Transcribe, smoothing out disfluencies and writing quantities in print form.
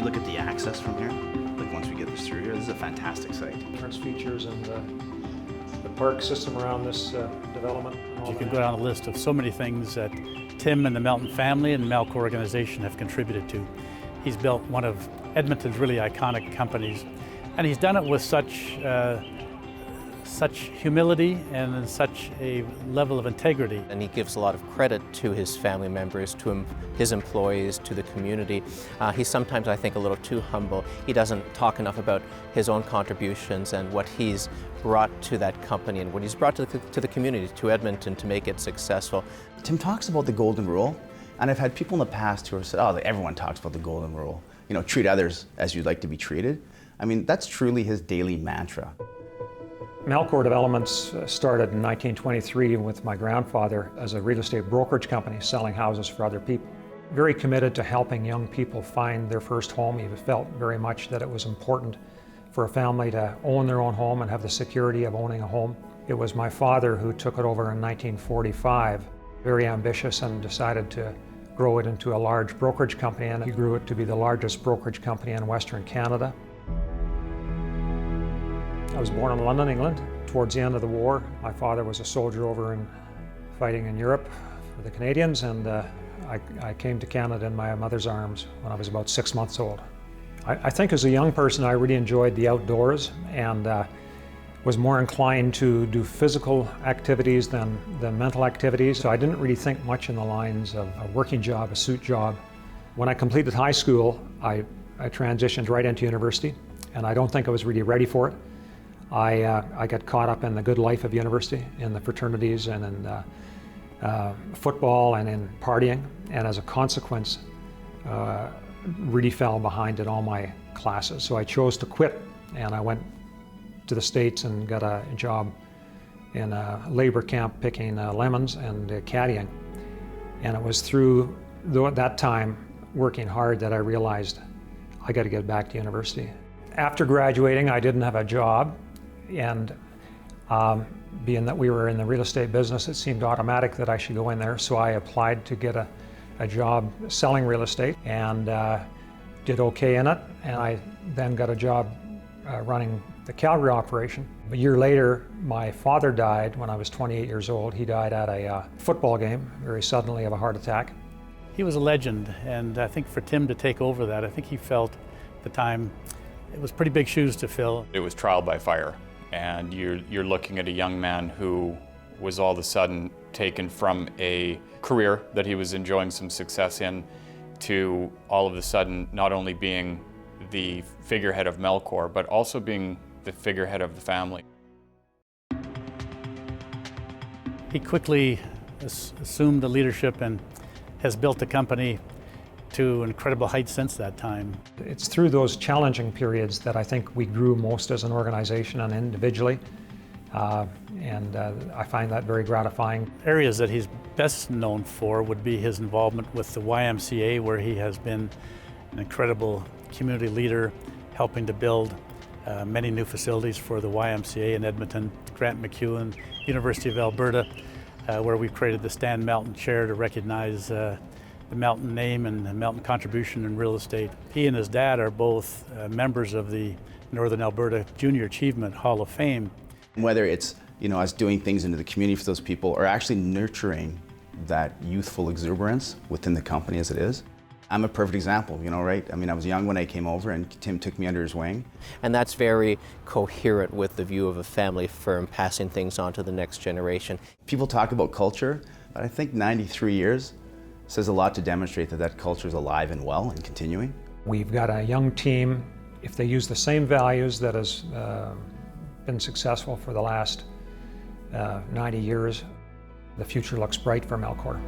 look at the access from here, like once we get this through here, this is a fantastic site. Entrance features and the park system around this development. You can go down a list of so many things that Tim and the Melton family and Melco organization have contributed to. He's built one of Edmonton's really iconic companies, and he's done it with such humility and such a level of integrity. And he gives a lot of credit to his family members, to his employees, to the community. He's sometimes, I think, a little too humble. He doesn't talk enough about his own contributions and what he's brought to that company and what he's brought to the community, to Edmonton, to make it successful. Tim talks about the golden rule, and I've had people in the past who have said, oh, everyone talks about the golden rule. You know, treat others as you'd like to be treated. I mean, that's truly his daily mantra. Melcor Developments started in 1923 with my grandfather as a real estate brokerage company selling houses for other people. Very committed to helping young people find their first home. He felt very much that it was important for a family to own their own home and have the security of owning a home. It was my father who took it over in 1945, very ambitious, and decided to grow it into a large brokerage company, and he grew it to be the largest brokerage company in Western Canada. I was born in London, England, towards the end of the war. My father was a soldier fighting in Europe for the Canadians, and I came to Canada in my mother's arms when I was about 6 months old. I think as a young person I really enjoyed the outdoors and was more inclined to do physical activities than mental activities. So I didn't really think much in the lines of a working job, a suit job. When I completed high school, I transitioned right into university, and I don't think I was really ready for it. I got caught up in the good life of university, in the fraternities and in football and in partying, and as a consequence, really fell behind in all my classes. So I chose to quit, and I went to the States and got a job in a labor camp picking lemons and caddying. And it was through that time working hard that I realized I got to get back to university. After graduating, I didn't have a job, and being that we were in the real estate business, it seemed automatic that I should go in there. So I applied to get a job selling real estate and did okay in it. And I then got a job running the Calgary operation. A year later, my father died when I was 28 years old. He died at a football game, very suddenly, of a heart attack. He was a legend, and I think for Tim to take over that, I think he felt at the time it was pretty big shoes to fill. It was trial by fire, and you're looking at a young man who was all of a sudden taken from a career that he was enjoying some success in to all of a sudden not only being the figurehead of Melcor, but also being the figurehead of the family. He quickly assumed the leadership and has built the company to incredible heights since that time. It's through those challenging periods that I think we grew most as an organization and individually, and I find that very gratifying. Areas that he's best known for would be his involvement with the YMCA, where he has been an incredible community leader, helping to build many new facilities for the YMCA in Edmonton, Grant MacEwan, University of Alberta, where we created the Stan Melton Chair to recognize the Melton name and the Melton contribution in real estate. He and his dad are both members of the Northern Alberta Junior Achievement Hall of Fame. Whether it's, you know, us doing things into the community for those people or actually nurturing that youthful exuberance within the company as it is. I'm a perfect example, you know, right? I mean, I was young when I came over and Tim took me under his wing. And that's very coherent with the view of a family firm passing things on to the next generation. People talk about culture, but I think 93 years says a lot to demonstrate that that culture is alive and well and continuing. We've got a young team. If they use the same values that has been successful for the last 90 years, the future looks bright for Melcor.